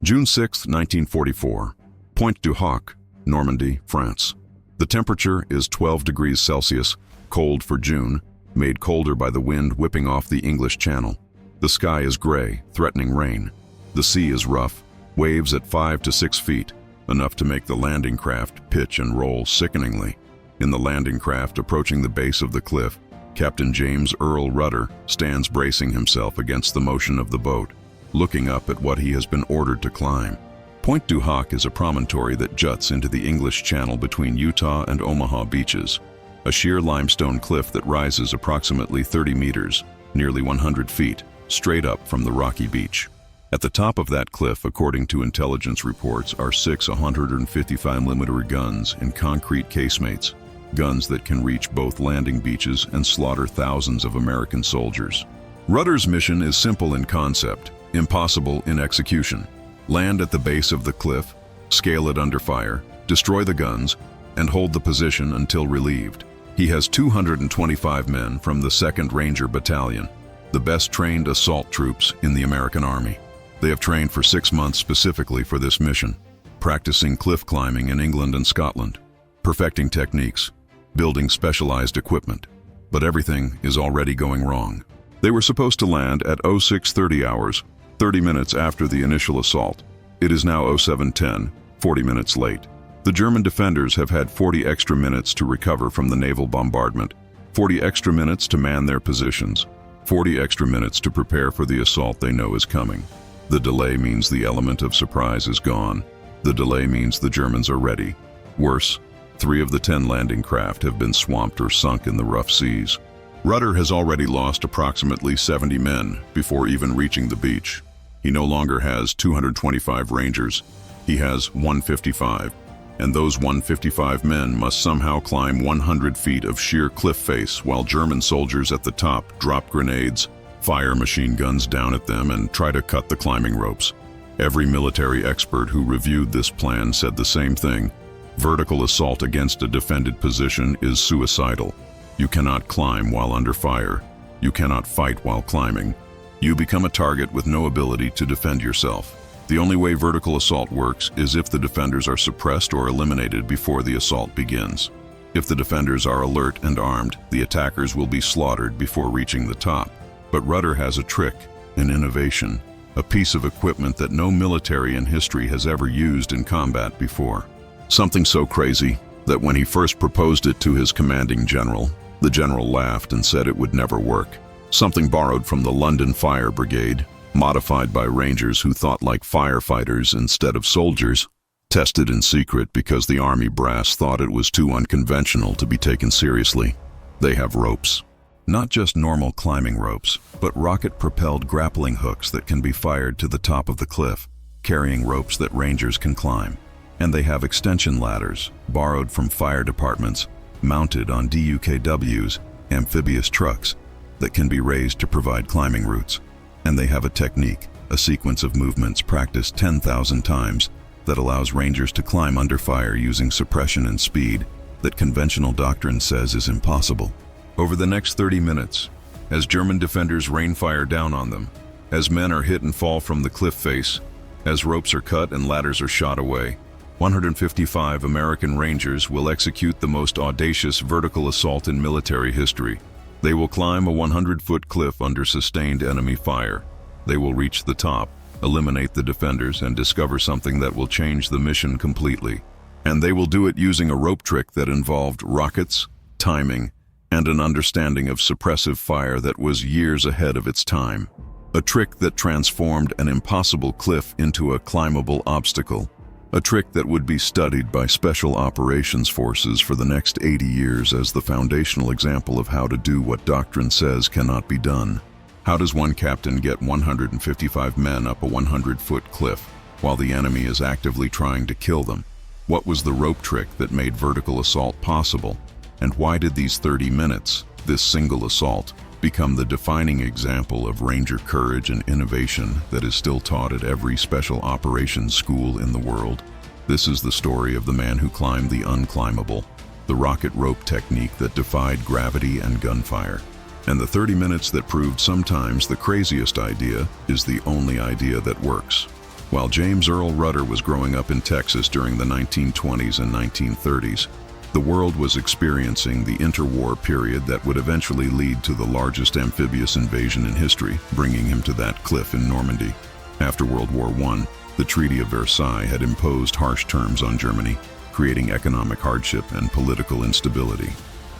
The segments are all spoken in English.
June 6, 1944. Pointe du Hoc, Normandy, France. The temperature is 12 degrees Celsius, cold for June, made colder by the wind whipping off the English Channel. The sky is gray, threatening rain. The sea is rough, waves at 5 to 6 feet, enough to make the landing craft pitch and roll sickeningly. In the landing craft approaching the base of the cliff, Captain James Earl Rudder stands bracing himself against the motion of the boat, looking up at what he has been ordered to climb. Pointe du Hoc is a promontory that juts into the English Channel between Utah and Omaha beaches, a sheer limestone cliff that rises approximately 30 meters, nearly 100 feet, straight up from the rocky beach. At the top of that cliff, according to intelligence reports, are 6 155mm guns in concrete casemates, guns that can reach both landing beaches and slaughter thousands of American soldiers. Rudder's mission is simple in concept, impossible in execution. Land at the base of the cliff, scale it under fire, destroy the guns, and hold the position until relieved. He has 225 men from the 2nd Ranger Battalion, the best trained assault troops in the American Army. They have trained for 6 months specifically for this mission, practicing cliff climbing in England and Scotland, perfecting techniques, building specialized equipment. But everything is already going wrong. They were supposed to land at 0630 hours, 30 minutes after the initial assault. It is now 0710, 40 minutes late. The German defenders have had 40 extra minutes to recover from the naval bombardment, 40 extra minutes to man their positions, 40 extra minutes to prepare for the assault they know is coming. The delay means the element of surprise is gone. The delay means the Germans are ready. Worse, 3 of the 10 landing craft have been swamped or sunk in the rough seas. Rudder has already lost approximately 70 men before even reaching the beach. He no longer has 225 Rangers. He has 155, and those 155 men must somehow climb 100 feet of sheer cliff face while German soldiers at the top drop grenades, fire machine guns down at them, and try to cut the climbing ropes. Every military expert who reviewed this plan said the same thing. Vertical assault against a defended position is suicidal. You cannot climb while under fire. You cannot fight while climbing. You become a target with no ability to defend yourself. The only way vertical assault works is if the defenders are suppressed or eliminated before the assault begins. If the defenders are alert and armed, the attackers will be slaughtered before reaching the top. But Rudder has a trick, an innovation, a piece of equipment that no military in history has ever used in combat before. Something so crazy that when he first proposed it to his commanding general, the general laughed and said it would never work. Something borrowed from the London Fire Brigade, modified by Rangers who thought like firefighters instead of soldiers, tested in secret because the army brass thought it was too unconventional to be taken seriously. They have ropes. Not just normal climbing ropes, but rocket-propelled grappling hooks that can be fired to the top of the cliff, carrying ropes that Rangers can climb. And they have extension ladders, borrowed from fire departments, mounted on DUKWs, amphibious trucks, that can be raised to provide climbing routes. And they have a technique, a sequence of movements practiced 10,000 times, that allows Rangers to climb under fire using suppression and speed that conventional doctrine says is impossible. Over the next 30 minutes, as German defenders rain fire down on them, as men are hit and fall from the cliff face, as ropes are cut and ladders are shot away, 155 American Rangers will execute the most audacious vertical assault in military history. They will climb a 100-foot cliff under sustained enemy fire. They will reach the top, eliminate the defenders, and discover something that will change the mission completely. And they will do it using a rope trick that involved rockets, timing, and an understanding of suppressive fire that was years ahead of its time. A trick that transformed an impossible cliff into a climbable obstacle. A trick that would be studied by special operations forces for the next 80 years as the foundational example of how to do what doctrine says cannot be done. How does one captain get 155 men up a 100-foot cliff while the enemy is actively trying to kill them? What was the rope trick that made vertical assault possible? And why did these 30 minutes, this single assault, become the defining example of Ranger courage and innovation that is still taught at every special operations school in the world? This is the story of the man who climbed the unclimbable, the rocket rope technique that defied gravity and gunfire. And the 30 minutes that proved sometimes the craziest idea is the only idea that works. While James Earl Rudder was growing up in Texas during the 1920s and 1930s, the world was experiencing the interwar period that would eventually lead to the largest amphibious invasion in history, bringing him to that cliff in Normandy. After World War I, the Treaty of Versailles had imposed harsh terms on Germany, creating economic hardship and political instability.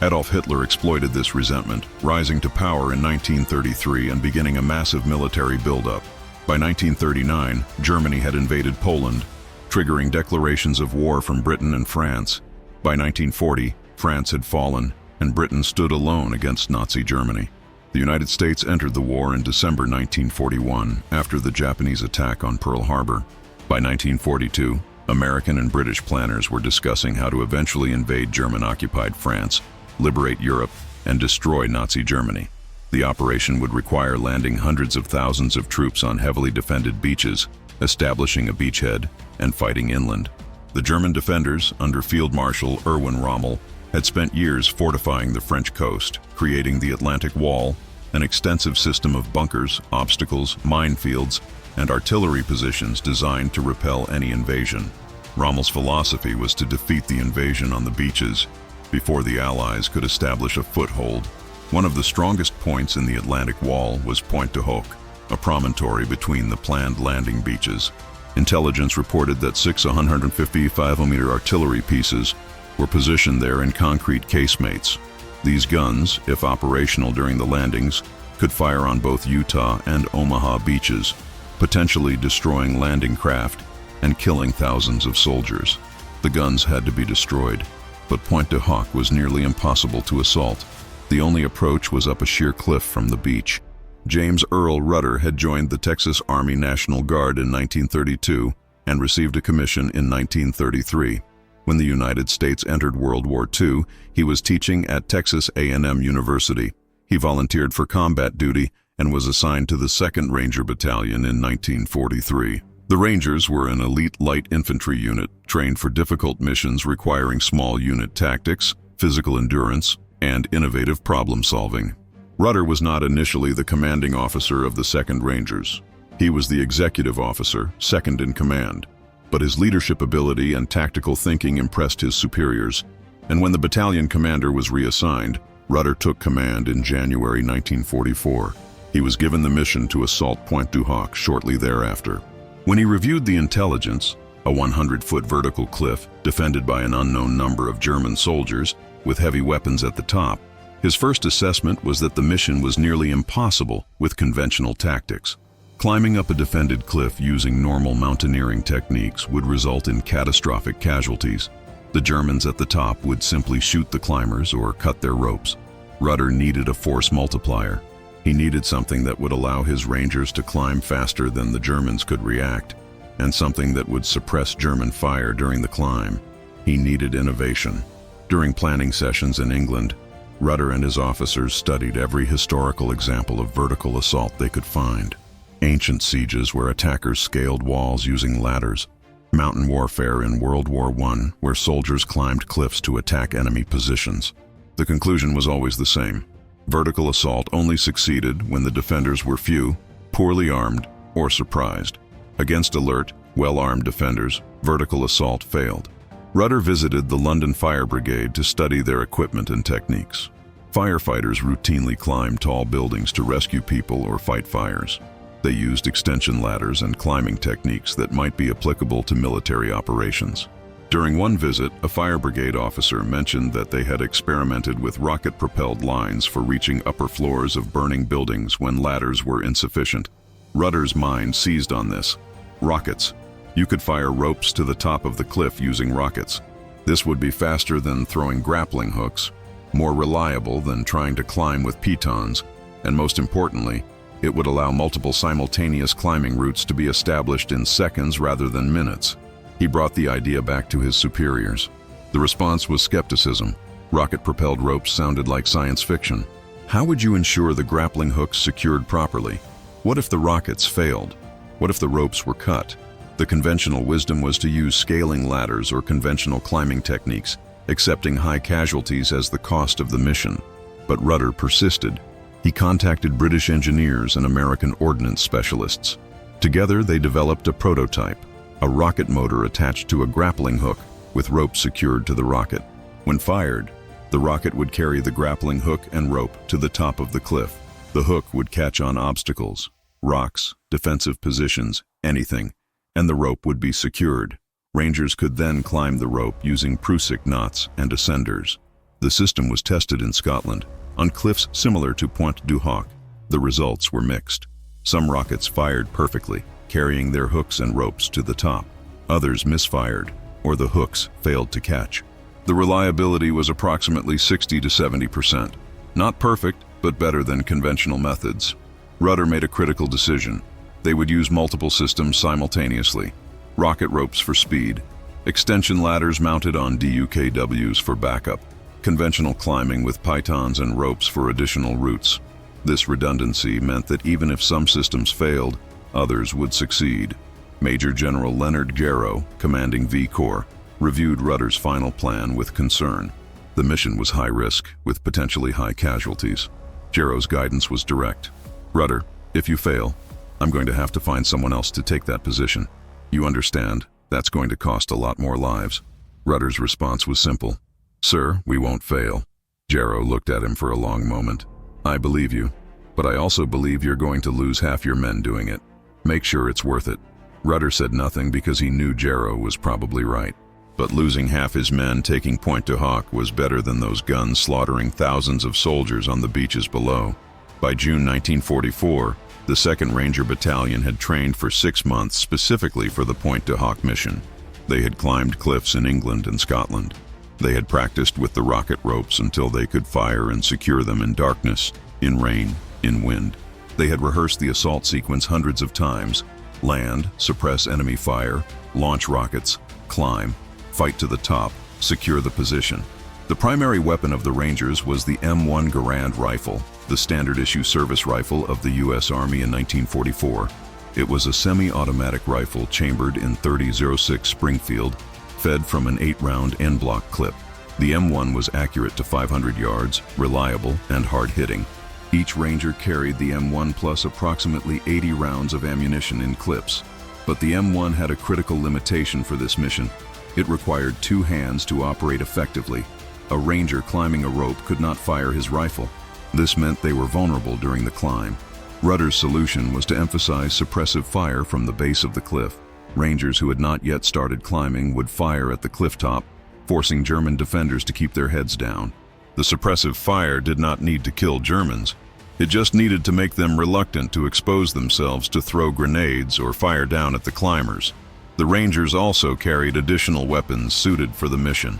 Adolf Hitler exploited this resentment, rising to power in 1933 and beginning a massive military buildup. By 1939, Germany had invaded Poland, triggering declarations of war from Britain and France. By 1940, France had fallen, and Britain stood alone against Nazi Germany. The United States entered the war in December 1941 after the Japanese attack on Pearl Harbor. By 1942, American and British planners were discussing how to eventually invade German-occupied France, liberate Europe, and destroy Nazi Germany. The operation would require landing hundreds of thousands of troops on heavily defended beaches, establishing a beachhead, and fighting inland. The German defenders, under Field Marshal Erwin Rommel, had spent years fortifying the French coast, creating the Atlantic Wall, an extensive system of bunkers, obstacles, minefields, and artillery positions designed to repel any invasion. Rommel's philosophy was to defeat the invasion on the beaches before the Allies could establish a foothold. One of the strongest points in the Atlantic Wall was Pointe du Hoc, a promontory between the planned landing beaches. Intelligence reported that 6 155mm artillery pieces were positioned there in concrete casemates. These guns, if operational during the landings, could fire on both Utah and Omaha beaches, potentially destroying landing craft and killing thousands of soldiers. The guns had to be destroyed, but Pointe du Hoc was nearly impossible to assault. The only approach was up a sheer cliff from the beach. James Earl Rudder had joined the Texas Army National Guard in 1932 and received a commission in 1933. When the United States entered World War II, he was teaching at Texas A&M University. He volunteered for combat duty and was assigned to the 2nd Ranger Battalion in 1943. The Rangers were an elite light infantry unit trained for difficult missions requiring small unit tactics, physical endurance, and innovative problem-solving. Rudder was not initially the commanding officer of the 2nd Rangers. He was the executive officer, second in command. But his leadership ability and tactical thinking impressed his superiors, and when the battalion commander was reassigned, Rudder took command in January 1944. He was given the mission to assault Pointe du Hoc shortly thereafter. When he reviewed the intelligence, a 100-foot vertical cliff defended by an unknown number of German soldiers with heavy weapons at the top, his first assessment was that the mission was nearly impossible with conventional tactics. Climbing up a defended cliff using normal mountaineering techniques would result in catastrophic casualties. The Germans at the top would simply shoot the climbers or cut their ropes. Rudder needed a force multiplier. He needed something that would allow his Rangers to climb faster than the Germans could react, and something that would suppress German fire during the climb. He needed innovation. During planning sessions in England, Rudder and his officers studied every historical example of vertical assault they could find. Ancient sieges where attackers scaled walls using ladders, mountain warfare in World War I where soldiers climbed cliffs to attack enemy positions. The conclusion was always the same. Vertical assault only succeeded when the defenders were few, poorly armed, or surprised. Against alert, well-armed defenders, vertical assault failed. Rudder visited the London Fire Brigade to study their equipment and techniques. Firefighters routinely climbed tall buildings to rescue people or fight fires. They used extension ladders and climbing techniques that might be applicable to military operations. During one visit, a fire brigade officer mentioned that they had experimented with rocket-propelled lines for reaching upper floors of burning buildings when ladders were insufficient. Rudder's mind seized on this. Rockets. You could fire ropes to the top of the cliff using rockets. This would be faster than throwing grappling hooks, more reliable than trying to climb with pitons, and most importantly, it would allow multiple simultaneous climbing routes to be established in seconds rather than minutes. He brought the idea back to his superiors. The response was skepticism. Rocket-propelled ropes sounded like science fiction. How would you ensure the grappling hooks secured properly? What if the rockets failed? What if the ropes were cut? The conventional wisdom was to use scaling ladders or conventional climbing techniques, accepting high casualties as the cost of the mission. But Rudder persisted. He contacted British engineers and American ordnance specialists. Together, they developed a prototype, a rocket motor attached to a grappling hook with rope secured to the rocket. When fired, the rocket would carry the grappling hook and rope to the top of the cliff. The hook would catch on obstacles, rocks, defensive positions, anything, and the rope would be secured. Rangers could then climb the rope using Prusik knots and ascenders. The system was tested in Scotland, on cliffs similar to Pointe du Hoc. The results were mixed. Some rockets fired perfectly, carrying their hooks and ropes to the top. Others misfired, or the hooks failed to catch. The reliability was approximately 60 to 70%. Not perfect, but better than conventional methods. Rudder made a critical decision. They would use multiple systems simultaneously. Rocket ropes for speed, extension ladders mounted on DUKWs for backup, conventional climbing with pythons and ropes for additional routes. This redundancy meant that even if some systems failed, others would succeed. Major General Leonard Garrow, commanding V Corps, reviewed Rudder's final plan with concern. The mission was high risk, with potentially high casualties. Garrow's guidance was direct. Rudder, if you fail, I'm going to have to find someone else to take that position. You understand, that's going to cost a lot more lives. Rudder's response was simple. Sir, we won't fail. Garrow looked at him for a long moment. I believe you, but I also believe you're going to lose half your men doing it. Make sure it's worth it. Rudder said nothing because he knew Garrow was probably right. But losing half his men taking Pointe du Hoc was better than those guns slaughtering thousands of soldiers on the beaches below. By June 1944, the 2nd Ranger Battalion had trained for 6 months specifically for the Pointe du Hoc mission. They had climbed cliffs in England and Scotland. They had practiced with the rocket ropes until they could fire and secure them in darkness, in rain, in wind. They had rehearsed the assault sequence hundreds of times: land, suppress enemy fire, launch rockets, climb, fight to the top, secure the position. The primary weapon of the Rangers was the M1 Garand rifle, the standard-issue service rifle of the U.S. Army in 1944. It was a semi-automatic rifle chambered in .30-06 Springfield, fed from an 8-round en-bloc clip. The M1 was accurate to 500 yards, reliable, and hard-hitting. Each Ranger carried the M1 plus approximately 80 rounds of ammunition in clips. But the M1 had a critical limitation for this mission. It required 2 hands to operate effectively. A Ranger climbing a rope could not fire his rifle. This meant they were vulnerable during the climb. Rudder's solution was to emphasize suppressive fire from the base of the cliff. Rangers who had not yet started climbing would fire at the cliff top, forcing German defenders to keep their heads down. The suppressive fire did not need to kill Germans. It just needed to make them reluctant to expose themselves to throw grenades or fire down at the climbers. The Rangers also carried additional weapons suited for the mission.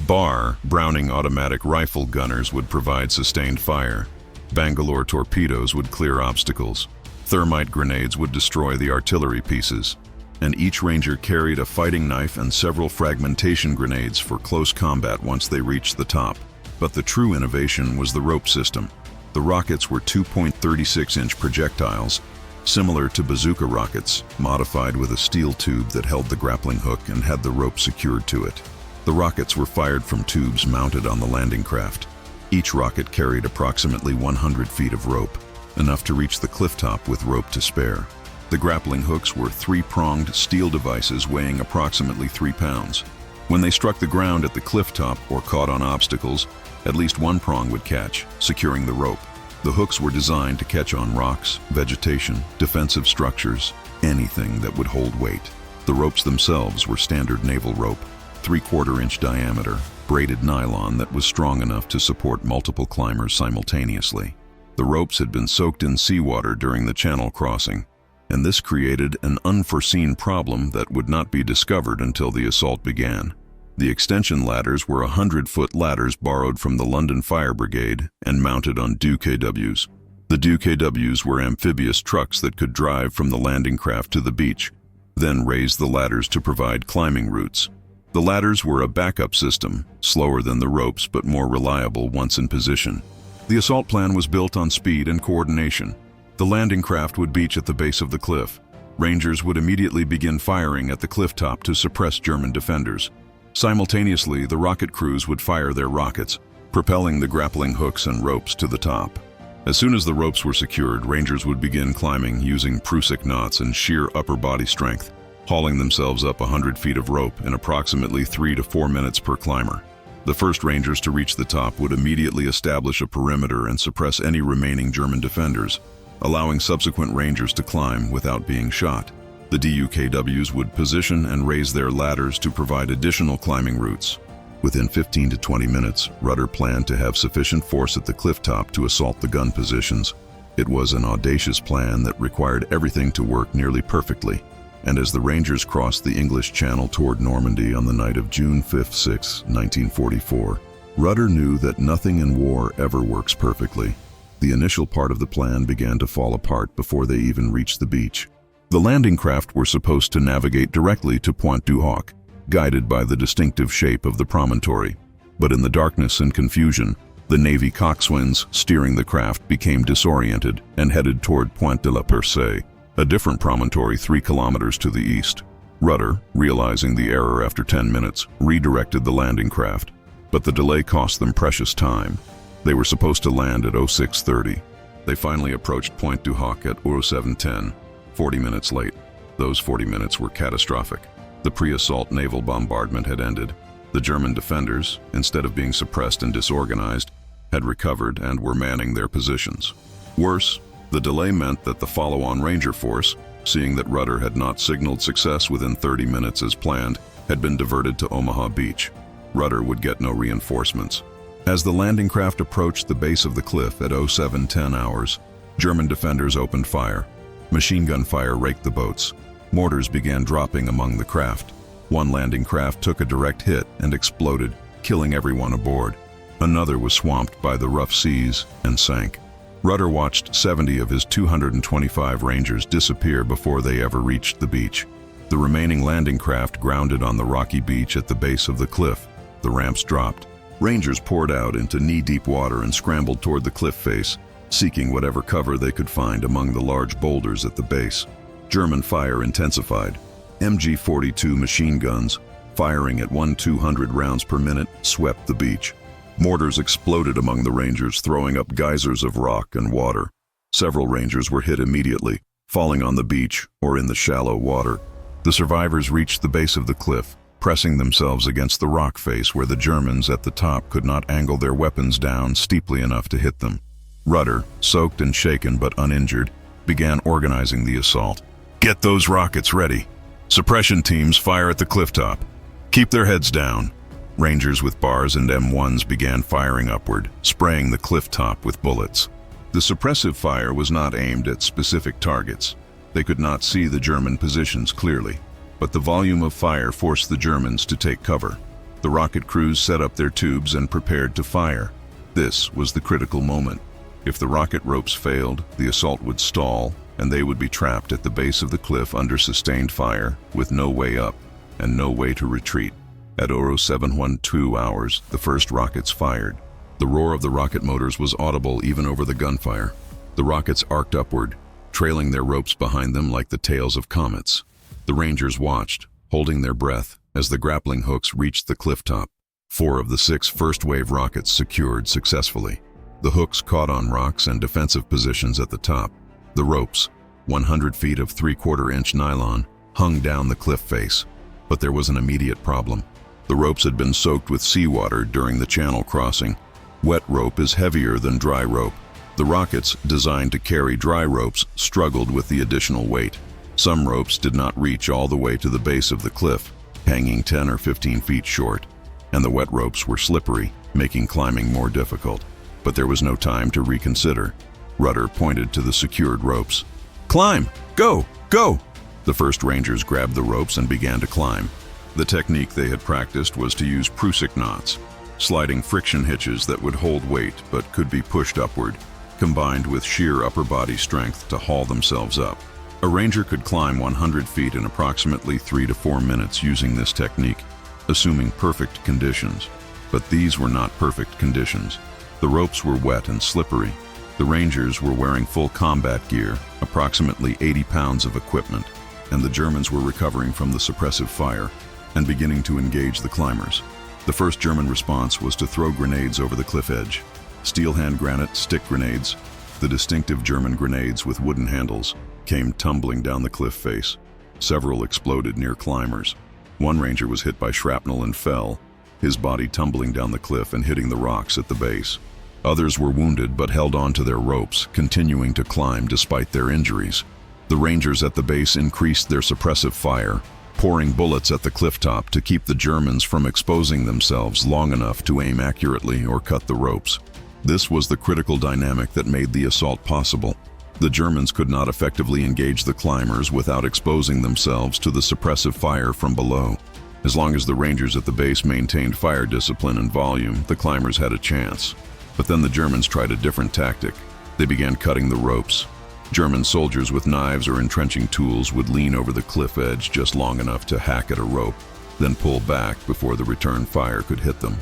Browning automatic rifle gunners would provide sustained fire. Bangalore torpedoes would clear obstacles. Thermite grenades would destroy the artillery pieces. And each Ranger carried a fighting knife and several fragmentation grenades for close combat once they reached the top. But the true innovation was the rope system. The rockets were 2.36-inch projectiles, similar to bazooka rockets, modified with a steel tube that held the grappling hook and had the rope secured to it. The rockets were fired from tubes mounted on the landing craft. Each rocket carried approximately 100 feet of rope, enough to reach the cliff top with rope to spare. The grappling hooks were 3-pronged steel devices weighing approximately 3 pounds. When they struck the ground at the cliff top or caught on obstacles, at least one prong would catch, securing the rope. The hooks were designed to catch on rocks, vegetation, defensive structures, anything that would hold weight. The ropes themselves were standard naval rope, 3/4-inch diameter, braided nylon that was strong enough to support multiple climbers simultaneously. The ropes had been soaked in seawater during the channel crossing, and this created an unforeseen problem that would not be discovered until the assault began. The extension ladders were 100-foot ladders borrowed from the London Fire Brigade and mounted on DUKWs. The DUKWs were amphibious trucks that could drive from the landing craft to the beach, then raise the ladders to provide climbing routes. The ladders were a backup system, slower than the ropes but more reliable once in position. The assault plan was built on speed and coordination. The landing craft would beach at the base of the cliff. Rangers would immediately begin firing at the cliff top to suppress German defenders. Simultaneously, the rocket crews would fire their rockets, propelling the grappling hooks and ropes to the top. As soon as the ropes were secured, Rangers would begin climbing using Prusik knots and sheer upper body strength, hauling themselves up 100 feet of rope in approximately 3 to 4 minutes per climber. The first Rangers to reach the top would immediately establish a perimeter and suppress any remaining German defenders, allowing subsequent Rangers to climb without being shot. The DUKWs would position and raise their ladders to provide additional climbing routes. Within 15 to 20 minutes, Rudder planned to have sufficient force at the cliff top to assault the gun positions. It was an audacious plan that required everything to work nearly perfectly. And as the Rangers crossed the English Channel toward Normandy on the night of June 5-6, 1944, Rudder knew that nothing in war ever works perfectly. The initial part of the plan began to fall apart before they even reached the beach. The landing craft were supposed to navigate directly to Pointe du Hoc, guided by the distinctive shape of the promontory. But in the darkness and confusion, the Navy coxswains steering the craft became disoriented and headed toward Pointe de la Percée, a different promontory 3 kilometers to the east. Rudder, realizing the error after 10 minutes, redirected the landing craft, but the delay cost them precious time. They were supposed to land at 06:30. They finally approached Pointe du Hoc at 07:10, 40 minutes late. Those 40 minutes were catastrophic. The pre-assault naval bombardment had ended. The German defenders, instead of being suppressed and disorganized, had recovered and were manning their positions. Worse, the delay meant that the follow-on Ranger force, seeing that Rudder had not signaled success within 30 minutes as planned, had been diverted to Omaha Beach. Rudder would get no reinforcements. As the landing craft approached the base of the cliff at 07:10 hours, German defenders opened fire. Machine gun fire raked the boats. Mortars began dropping among the craft. One landing craft took a direct hit and exploded, killing everyone aboard. Another was swamped by the rough seas and sank. Rudder watched 70 of his 225 Rangers disappear before they ever reached the beach. The remaining landing craft grounded on the rocky beach at the base of the cliff. The ramps dropped. Rangers poured out into knee-deep water and scrambled toward the cliff face, seeking whatever cover they could find among the large boulders at the base. German fire intensified. MG-42 machine guns, firing at 200 rounds per minute, swept the beach. Mortars exploded among the Rangers, throwing up geysers of rock and water. Several Rangers were hit immediately, falling on the beach or in the shallow water. The survivors reached the base of the cliff, pressing themselves against the rock face where the Germans at the top could not angle their weapons down steeply enough to hit them. Rudder, soaked and shaken but uninjured, began organizing the assault. "Get those rockets ready. Suppression teams fire at the cliff top. Keep their heads down." Rangers with bars and M1s began firing upward, spraying the cliff top with bullets. The suppressive fire was not aimed at specific targets. They could not see the German positions clearly, but the volume of fire forced the Germans to take cover. The rocket crews set up their tubes and prepared to fire. This was the critical moment. If the rocket ropes failed, the assault would stall, and they would be trapped at the base of the cliff under sustained fire, with no way up and no way to retreat. At 07:12 hours, the first rockets fired. The roar of the rocket motors was audible even over the gunfire. The rockets arced upward, trailing their ropes behind them like the tails of comets. The Rangers watched, holding their breath, as the grappling hooks reached the cliff top. 4 of the 6 first-wave rockets secured successfully. The hooks caught on rocks and defensive positions at the top. The ropes, 100 feet of 3/4-inch nylon, hung down the cliff face. But there was an immediate problem. The ropes had been soaked with seawater during the channel crossing. Wet rope is heavier than dry rope. The rockets, designed to carry dry ropes, struggled with the additional weight. Some ropes did not reach all the way to the base of the cliff, hanging 10 or 15 feet short, and the wet ropes were slippery, making climbing more difficult. But there was no time to reconsider. Rudder pointed to the secured ropes. "Climb! Go! Go!" The first Rangers grabbed the ropes and began to climb. The technique they had practiced was to use Prusik knots, sliding friction hitches that would hold weight but could be pushed upward, combined with sheer upper body strength to haul themselves up. A Ranger could climb 100 feet in approximately 3 to 4 minutes using this technique, assuming perfect conditions. But these were not perfect conditions. The ropes were wet and slippery. The Rangers were wearing full combat gear, approximately 80 pounds of equipment, and the Germans were recovering from the suppressive fire and beginning to engage the climbers. The first German response was to throw grenades over the cliff edge. Steel hand granite stick grenades. The distinctive German grenades with wooden handles came tumbling down the cliff face. Several exploded near climbers. One ranger was hit by shrapnel and fell, his body tumbling down the cliff and hitting the rocks at the base. Others were wounded but held on to their ropes, continuing to climb despite their injuries. The rangers at the base increased their suppressive fire, pouring bullets at the cliff top to keep the Germans from exposing themselves long enough to aim accurately or cut the ropes. This was the critical dynamic that made the assault possible. The Germans could not effectively engage the climbers without exposing themselves to the suppressive fire from below. As long as the rangers at the base maintained fire discipline and volume, the climbers had a chance. But then the Germans tried a different tactic. They began cutting the ropes. German soldiers with knives or entrenching tools would lean over the cliff edge just long enough to hack at a rope, then pull back before the return fire could hit them.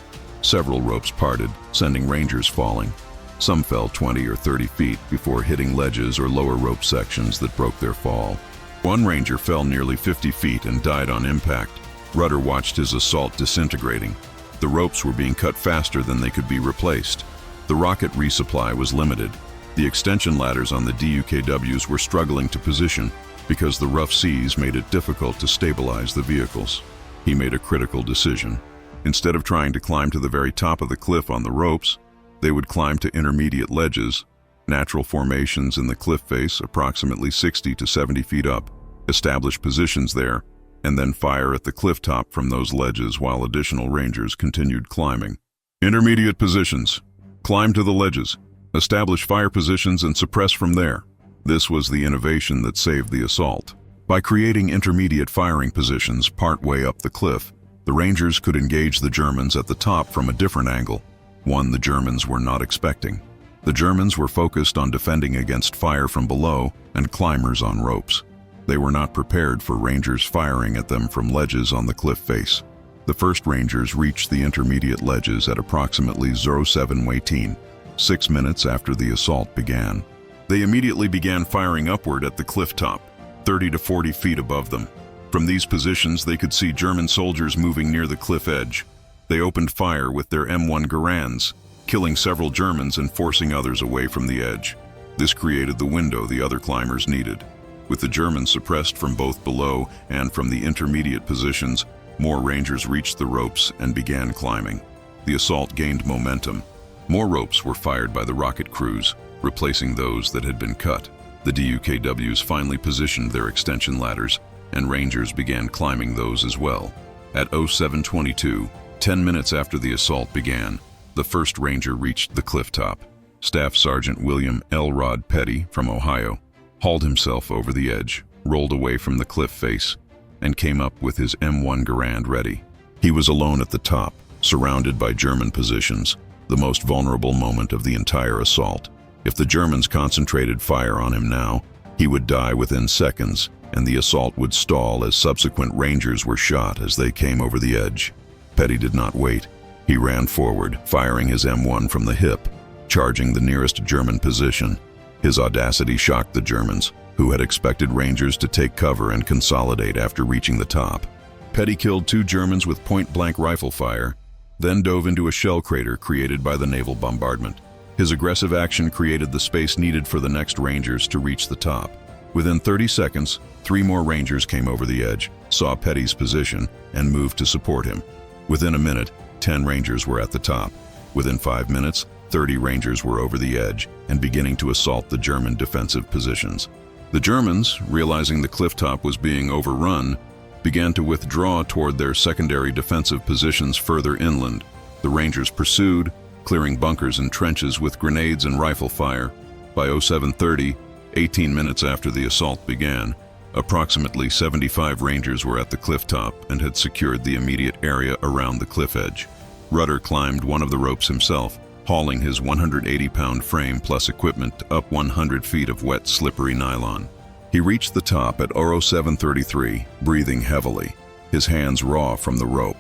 Several ropes parted, sending rangers falling. Some fell 20 or 30 feet before hitting ledges or lower rope sections that broke their fall. One ranger fell nearly 50 feet and died on impact. Rudder watched his assault disintegrating. The ropes were being cut faster than they could be replaced. The rocket resupply was limited. The extension ladders on the DUKWs were struggling to position because the rough seas made it difficult to stabilize the vehicles. He made a critical decision. Instead of trying to climb to the very top of the cliff on the ropes, they would climb to intermediate ledges, natural formations in the cliff face approximately 60 to 70 feet up, establish positions there, and then fire at the cliff top from those ledges while additional rangers continued climbing. Intermediate positions. Climb to the ledges. Establish fire positions and suppress from there. This was the innovation that saved the assault. By creating intermediate firing positions partway up the cliff, the Rangers could engage the Germans at the top from a different angle, one the Germans were not expecting. The Germans were focused on defending against fire from below and climbers on ropes. They were not prepared for Rangers firing at them from ledges on the cliff face. The first Rangers reached the intermediate ledges at approximately 07:18. 6 minutes after the assault began. They immediately began firing upward at the cliff top, 30 to 40 feet above them. From these positions, they could see German soldiers moving near the cliff edge. They opened fire with their M1 Garands, killing several Germans and forcing others away from the edge. This created the window the other climbers needed. With the Germans suppressed from both below and from the intermediate positions, more Rangers reached the ropes and began climbing. The assault gained momentum. More ropes were fired by the rocket crews, replacing those that had been cut. The DUKWs finally positioned their extension ladders, and Rangers began climbing those as well. At 07:22, 10 minutes after the assault began, the first Ranger reached the cliff top. Staff Sergeant William L. Rod Petty from Ohio hauled himself over the edge, rolled away from the cliff face, and came up with his M1 Garand ready. He was alone at the top, surrounded by German positions, the most vulnerable moment of the entire assault. If the Germans concentrated fire on him now, he would die within seconds, and the assault would stall as subsequent Rangers were shot as they came over the edge. Petty did not wait. He ran forward, firing his M1 from the hip, charging the nearest German position. His audacity shocked the Germans, who had expected Rangers to take cover and consolidate after reaching the top. Petty killed 2 Germans with point-blank rifle fire, then dove into a shell crater created by the naval bombardment. His aggressive action created the space needed for the next Rangers to reach the top. Within 30 seconds, 3 more Rangers came over the edge, saw Petty's position, and moved to support him. Within a minute, 10 Rangers were at the top. Within 5 minutes, 30 Rangers were over the edge and beginning to assault the German defensive positions. The Germans, realizing the cliff top was being overrun, began to withdraw toward their secondary defensive positions further inland. The Rangers pursued, clearing bunkers and trenches with grenades and rifle fire. By 07:30, 18 minutes after the assault began, approximately 75 Rangers were at the cliff top and had secured the immediate area around the cliff edge. Rudder climbed one of the ropes himself, hauling his 180-pound frame plus equipment up 100 feet of wet, slippery nylon. He reached the top at 07:33, breathing heavily, his hands raw from the rope.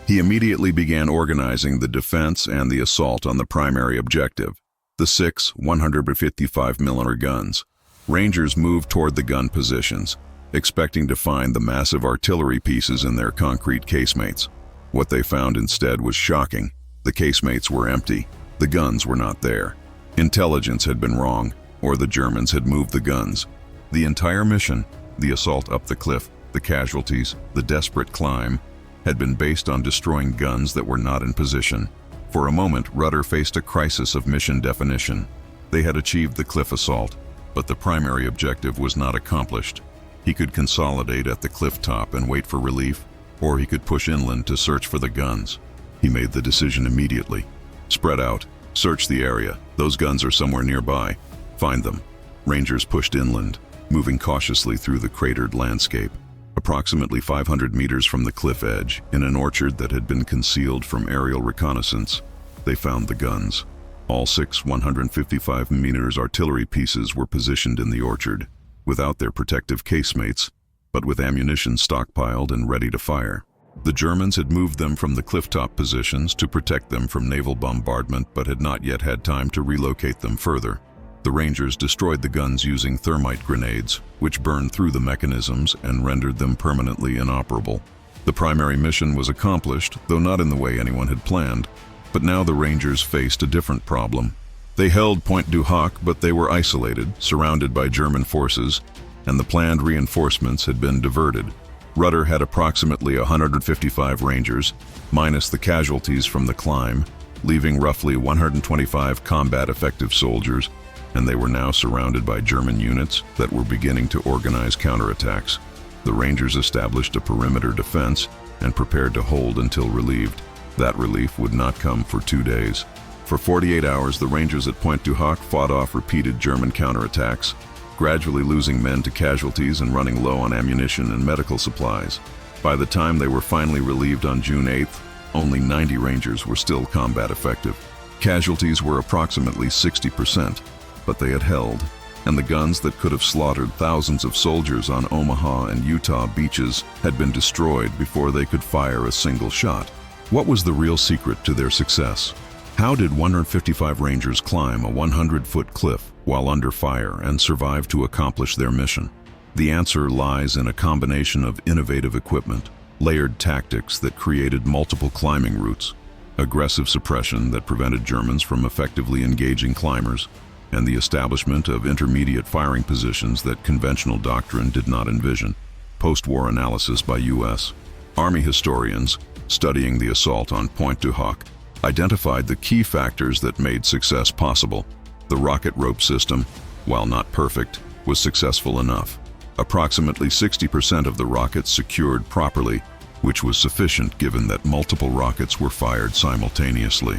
He immediately began organizing the defense and the assault on the primary objective, the 6 155mm guns. Rangers moved toward the gun positions, expecting to find the massive artillery pieces in their concrete casemates. What they found instead was shocking. The casemates were empty. The guns were not there. Intelligence had been wrong. or the Germans had moved the guns. The entire mission, the assault up the cliff, the casualties, the desperate climb, had been based on destroying guns that were not in position. For a moment, Rudder faced a crisis of mission definition. They had achieved the cliff assault, but the primary objective was not accomplished. He could consolidate at the cliff top and wait for relief, or he could push inland to search for the guns. He made the decision immediately. Spread out, search the area. Those guns are somewhere nearby. Find them. Rangers pushed inland, moving cautiously through the cratered landscape. Approximately 500 meters from the cliff edge, in an orchard that had been concealed from aerial reconnaissance, they found the guns. All 6 155mm artillery pieces were positioned in the orchard, without their protective casemates, but with ammunition stockpiled and ready to fire. The Germans had moved them from the clifftop positions to protect them from naval bombardment, but had not yet had time to relocate them further. The Rangers destroyed the guns using thermite grenades, which burned through the mechanisms and rendered them permanently inoperable. The primary mission was accomplished, though not in the way anyone had planned. But now the Rangers faced a different problem. They held Pointe du Hoc, but they were isolated, surrounded by German forces, and the planned reinforcements had been diverted. Rudder had approximately 155 Rangers, minus the casualties from the climb, leaving roughly 125 combat-effective soldiers, and they were now surrounded by German units that were beginning to organize counterattacks. The Rangers established a perimeter defense and prepared to hold until relieved. That relief would not come for 2 days. For 48 hours, the Rangers at Pointe du Hoc fought off repeated German counterattacks, gradually losing men to casualties and running low on ammunition and medical supplies. By the time they were finally relieved on June 8th, only 90 Rangers were still combat effective. Casualties were approximately 60%, but they had held, and the guns that could have slaughtered thousands of soldiers on Omaha and Utah beaches had been destroyed before they could fire a single shot. What was the real secret to their success? How did 155 Rangers climb a 100-foot cliff while under fire and survive to accomplish their mission? The answer lies in a combination of innovative equipment, layered tactics that created multiple climbing routes, aggressive suppression that prevented Germans from effectively engaging climbers, and the establishment of intermediate firing positions that conventional doctrine did not envision. Post-war analysis by U.S. Army historians studying the assault on Pointe du Hoc identified the key factors that made success possible. The rocket rope system, while not perfect, was successful enough. Approximately 60% of the rockets secured properly, which was sufficient given that multiple rockets were fired simultaneously.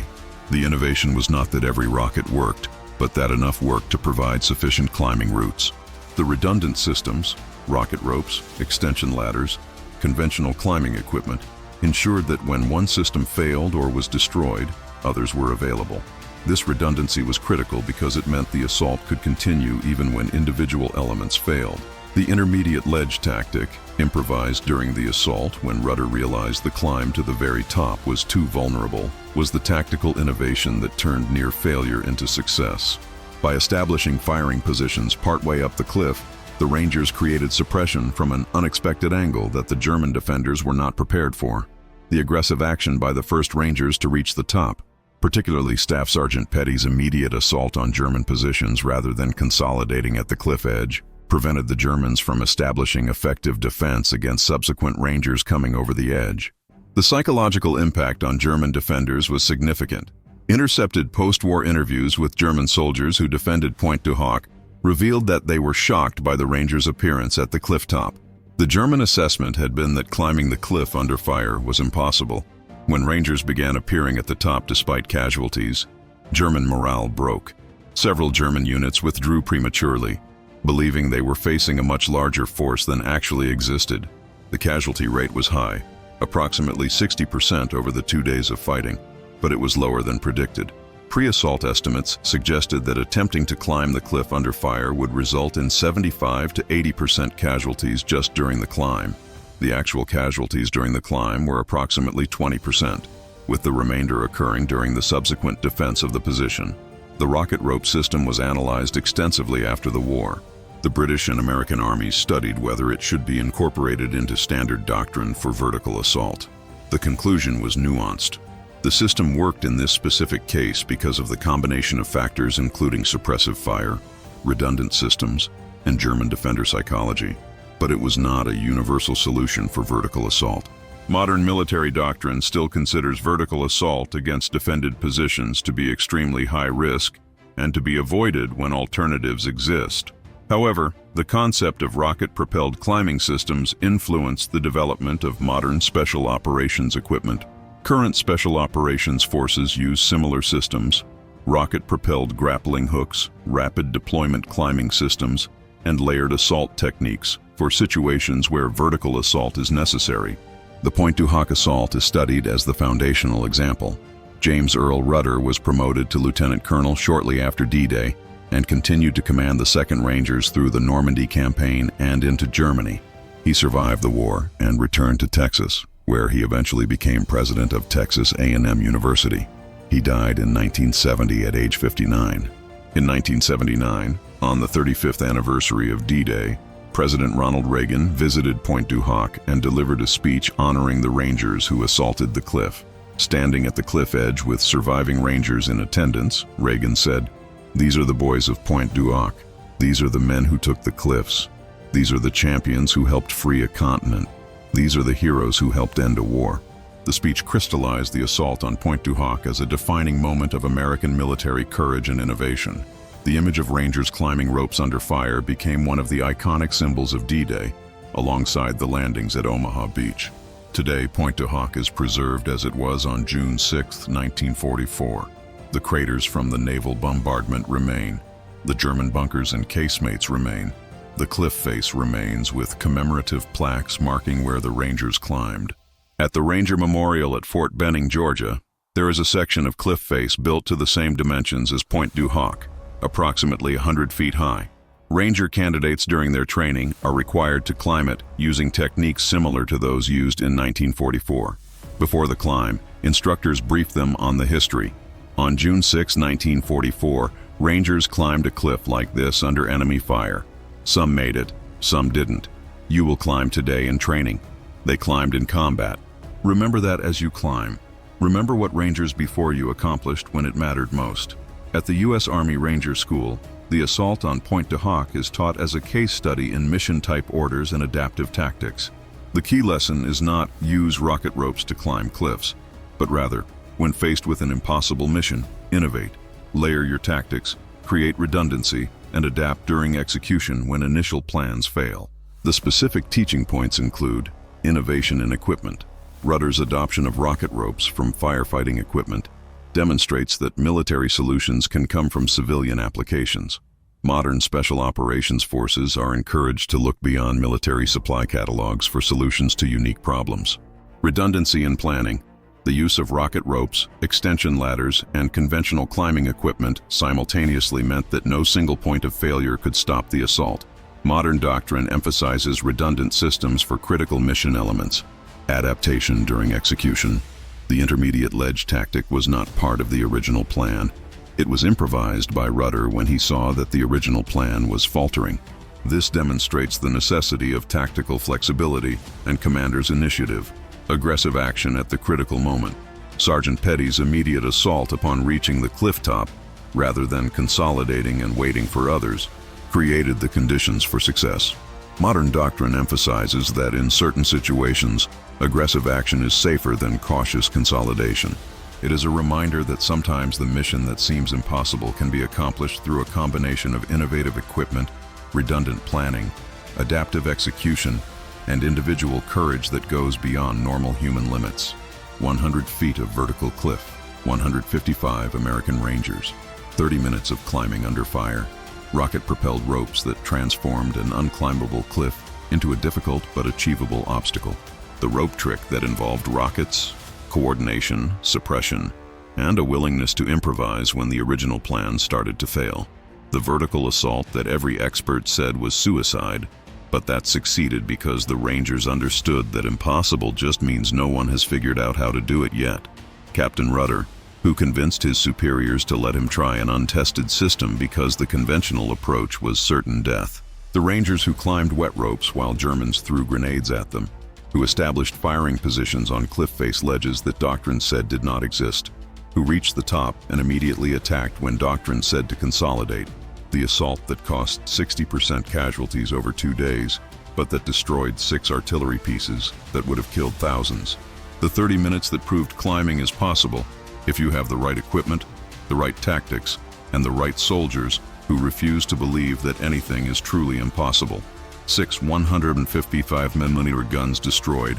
The innovation was not that every rocket worked, but that enough worked to provide sufficient climbing routes. The redundant systems, rocket ropes, extension ladders, conventional climbing equipment, ensured that when one system failed or was destroyed, others were available. This redundancy was critical because it meant the assault could continue even when individual elements failed. The intermediate ledge tactic, improvised during the assault when Rudder realized the climb to the very top was too vulnerable, was the tactical innovation that turned near failure into success. By establishing firing positions partway up the cliff, the Rangers created suppression from an unexpected angle that the German defenders were not prepared for. The aggressive action by the 1st Rangers to reach the top, particularly Staff Sergeant Petty's immediate assault on German positions rather than consolidating at the cliff edge, prevented the Germans from establishing effective defense against subsequent Rangers coming over the edge. The psychological impact on German defenders was significant. Intercepted post-war interviews with German soldiers who defended Pointe du Hoc revealed that they were shocked by the Rangers' appearance at the cliff top. The German assessment had been that climbing the cliff under fire was impossible. When Rangers began appearing at the top despite casualties, German morale broke. Several German units withdrew prematurely, believing they were facing a much larger force than actually existed. The casualty rate was high, approximately 60% over the 2 days of fighting, but it was lower than predicted. Pre-assault estimates suggested that attempting to climb the cliff under fire would result in 75 to 80% casualties just during the climb. The actual casualties during the climb were approximately 20%, with the remainder occurring during the subsequent defense of the position. The rocket rope system was analyzed extensively after the war. The British and American armies studied whether it should be incorporated into standard doctrine for vertical assault. The conclusion was nuanced. The system worked in this specific case because of the combination of factors including suppressive fire, redundant systems, and German defender psychology. But it was not a universal solution for vertical assault. Modern military doctrine still considers vertical assault against defended positions to be extremely high risk and to be avoided when alternatives exist. However, the concept of rocket-propelled climbing systems influenced the development of modern special operations equipment. Current special operations forces use similar systems: rocket-propelled grappling hooks, rapid deployment climbing systems, and layered assault techniques for situations where vertical assault is necessary. The Pointe-du-Hoc assault is studied as the foundational example. James Earl Rudder was promoted to lieutenant colonel shortly after D-Day and continued to command the 2nd Rangers through the Normandy campaign and into Germany. He survived the war and returned to Texas, where he eventually became president of Texas A&M University. He died in 1970 at age 59. In 1979, on the 35th anniversary of D-Day, President Ronald Reagan visited Pointe-du-Hoc and delivered a speech honoring the Rangers who assaulted the cliff. Standing at the cliff edge with surviving Rangers in attendance, Reagan said, "These are the boys of Pointe-du-Hoc. These are the men who took the cliffs. These are the champions who helped free a continent. These are the heroes who helped end a war." The speech crystallized the assault on Pointe-du-Hoc as a defining moment of American military courage and innovation. The image of Rangers climbing ropes under fire became one of the iconic symbols of D-Day, alongside the landings at Omaha Beach. Today, Pointe-du-Hoc is preserved as it was on June 6, 1944. The craters from the naval bombardment remain. The German bunkers and casemates remain. The cliff face remains with commemorative plaques marking where the Rangers climbed. At the Ranger Memorial at Fort Benning, Georgia, there is a section of cliff face built to the same dimensions as Pointe-du-Hoc, approximately 100 feet high. Ranger candidates during their training are required to climb it using techniques similar to those used in 1944. Before the climb, instructors brief them on the history. On June 6, 1944, Rangers climbed a cliff like this under enemy fire. Some made it, some didn't. You will climb today in training. They climbed in combat. Remember that as you climb. Remember what Rangers before you accomplished when it mattered most. At the U.S. Army Ranger School, the assault on Pointe-du-Hoc is taught as a case study in mission-type orders and adaptive tactics. The key lesson is not use rocket ropes to climb cliffs, but rather, when faced with an impossible mission, innovate, layer your tactics, create redundancy, and adapt during execution when initial plans fail. The specific teaching points include innovation in equipment. Rudder's adoption of rocket ropes from firefighting equipment demonstrates that military solutions can come from civilian applications. Modern special operations forces are encouraged to look beyond military supply catalogs for solutions to unique problems. Redundancy in planning. The use of rocket ropes, extension ladders, and conventional climbing equipment simultaneously meant that no single point of failure could stop the assault. Modern doctrine emphasizes redundant systems for critical mission elements. Adaptation during execution. The intermediate ledge tactic was not part of the original plan. It was improvised by Rudder when he saw that the original plan was faltering. This demonstrates the necessity of tactical flexibility and commander's initiative. Aggressive action at the critical moment. Sergeant Petty's immediate assault upon reaching the cliff top, rather than consolidating and waiting for others, created the conditions for success. Modern doctrine emphasizes that in certain situations, aggressive action is safer than cautious consolidation. It is a reminder that sometimes the mission that seems impossible can be accomplished through a combination of innovative equipment, redundant planning, adaptive execution, and individual courage that goes beyond normal human limits. 100 feet of vertical cliff, 155 American Rangers, 30 minutes of climbing under fire, rocket-propelled ropes that transformed an unclimbable cliff into a difficult but achievable obstacle. The rope trick that involved rockets, coordination, suppression, and a willingness to improvise when the original plan started to fail. The vertical assault that every expert said was suicide, but that succeeded because the Rangers understood that impossible just means no one has figured out how to do it yet. Captain Rudder, who convinced his superiors to let him try an untested system because the conventional approach was certain death. The Rangers who climbed wet ropes while Germans threw grenades at them, who established firing positions on cliff-face ledges that doctrine said did not exist, who reached the top and immediately attacked when doctrine said to consolidate. the assault that cost 60% casualties over 2 days, but that destroyed 6 artillery pieces that would have killed thousands. The 30 minutes that proved climbing is possible if you have the right equipment, the right tactics, and the right soldiers who refuse to believe that anything is truly impossible. 6 155mm guns destroyed,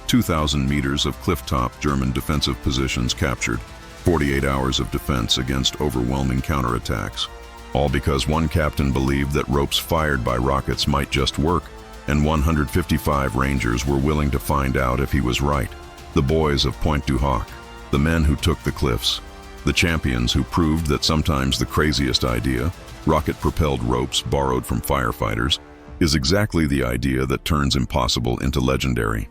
2,000 meters of cliff-top German defensive positions captured, 48 hours of defense against overwhelming counterattacks. All because one captain believed that ropes fired by rockets might just work, and 155 Rangers were willing to find out if he was right. The boys of Pointe du Hoc, the men who took the cliffs, the champions who proved that sometimes the craziest idea, rocket-propelled ropes borrowed from firefighters, is exactly the idea that turns impossible into legendary.